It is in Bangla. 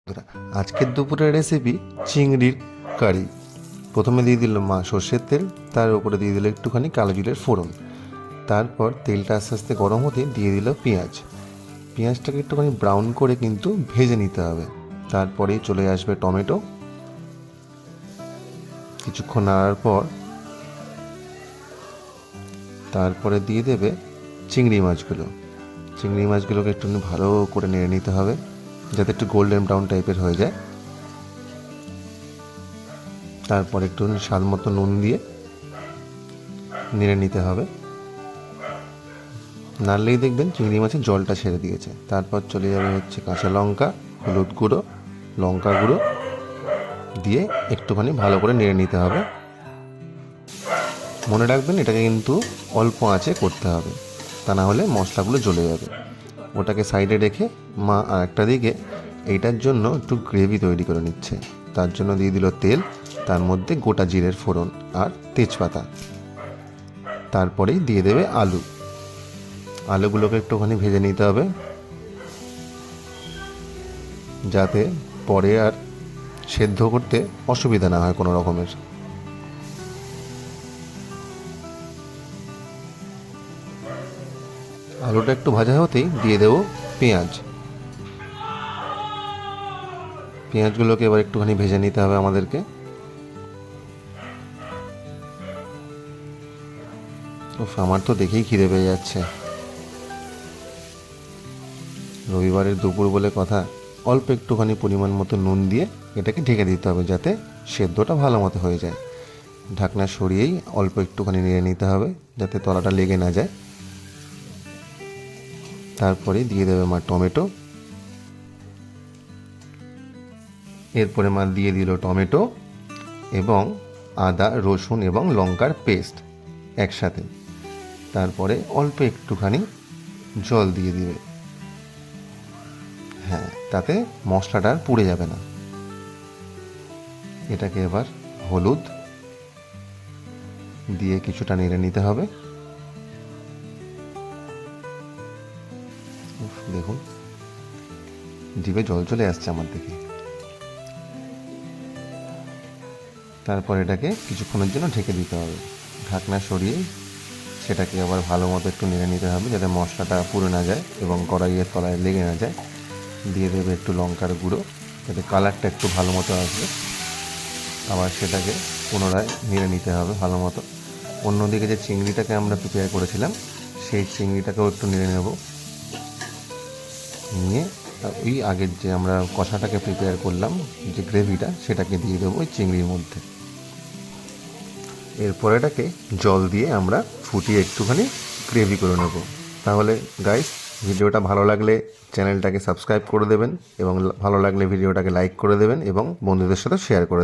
বন্ধুরা, আজকের দুপুরের রেসিপি চিংড়ির কারি। প্রথমে দিয়ে দিল মা সর্ষের তেল, তার উপরে দিয়ে দিল একটুখানি কালো জিরের ফোড়ন। তারপর তেলটা আস্তে আস্তে গরম হতে দিয়ে দিল পেঁয়াজ। পেঁয়াজটাকে একটুখানি ব্রাউন করে কিন্তু ভেজে নিতে হবে। তারপরেই চলে আসবে টমেটো। কিছুক্ষণ নাড়ার পর তারপরে দিয়ে দেবে চিংড়ি মাছগুলো। চিংড়ি মাছগুলোকে একটু ভালো করে নেড়ে নিতে হবে যাতে একটু গোল্ডেন ব্রাউন টাইপের হয়ে যায়। তারপর একটু স্বাদ মতো নুন দিয়ে নেড়ে নিতে হবে। নাড়লেই দেখবেন চিংড়ি মাছের জলটা ছেড়ে দিয়েছে। তারপর চলে যাবে হচ্ছে কাঁচা লঙ্কা, হলুদ গুঁড়ো, লঙ্কা গুঁড়ো দিয়ে একটুখানি ভালো করে নেড়ে নিতে হবে। মনে রাখবেন এটাকে কিন্তু অল্প আঁচে করতে হবে, তা না হলে মশলাগুলো জ্বলে যাবে। ওটাকে সাইডে রেখে মা আর একটা দিকে এইটার জন্য একটু গ্রেভি তৈরি করে নিচ্ছে। তার জন্য দিয়ে দিল তেল, তার মধ্যে গোটা জিরের ফোড়ন আর তেজপাতা। তারপরেই দিয়ে দেবে আলুগুলোকে একটুখানি ভেজে নিতে হবে যাতে পরে আর সেদ্ধ করতে অসুবিধা না হয় কোনো রকমের। আলুটা একটু ভাজা হতেই দিয়ে দেবো পেঁয়াজগুলোকে এবার একটুখানি ভেজে নিতে হবে আমাদেরকে। আমার তো দেখেই খিদে পেয়ে যাচ্ছে। রবিবারের দুপুর বলে কথা, অল্প একটুখানি পরিমাণ মতো নুন দিয়ে এটাকে ঢেকে দিতে হবে যাতে সেদ্ধটা ভালো মতো হয়ে যায়। ঢাকনা সরিয়েই অল্প একটুখানি নেড়ে নিতে হবে যাতে তলাটা লেগে না যায়। তারপরে দিয়ে দেবে মা টমেটো। এরপরে মা দিয়ে দিল টমেটো এবং আদা, রসুন এবং লঙ্কার পেস্ট একসাথে। তারপরে অল্প একটুখানি জল দিয়ে দিবে। হ্যাঁ, তাতে মশলাটা আর পুড়ে যাবে না। এটাকে এবার হলুদ দিয়ে কিছুটা নেড়ে নিতে হবে। দেখুন জিভে জল চলে আসছে আমার দিকে। তারপর এটাকে কিছুক্ষণের জন্য ঢেকে দিতে হবে। ঢাকনা সরিয়ে সেটাকে আবার ভালো মতো একটু নেড়ে নিতে হবে যাতে মশলাটা পুড়ে না যায় এবং কড়াইয়ের তলায় লেগে না যায়। দিয়ে দেবে একটু লঙ্কার গুঁড়ো যাতে কালারটা একটু ভালো মতো আসবে। আবার সেটাকে পুনরায় নেড়ে নিতে হবে ভালো মতো। অন্যদিকে যে চিংড়িটাকে আমরা প্রিপেয়ার করেছিলাম সেই চিংড়িটাকেও একটু নেড়ে নেব। নিয়ে ওই আগের যে আমরা কষাটাকে প্রিপেয়ার করলাম যে গ্রেভিটা, সেটাকে দিয়ে দেবো ওই চিংড়ির মধ্যে। এরপর এটাকে জল দিয়ে আমরা ফুটিয়ে একটুখানি গ্রেভি করে নেব। তাহলে গাইস, ভিডিওটা ভালো লাগলে চ্যানেলটাকে সাবস্ক্রাইব করে দেবেন এবং ভালো লাগলে ভিডিওটাকে লাইক করে দেবেন এবং বন্ধুদের সাথে শেয়ার করে দেবেন।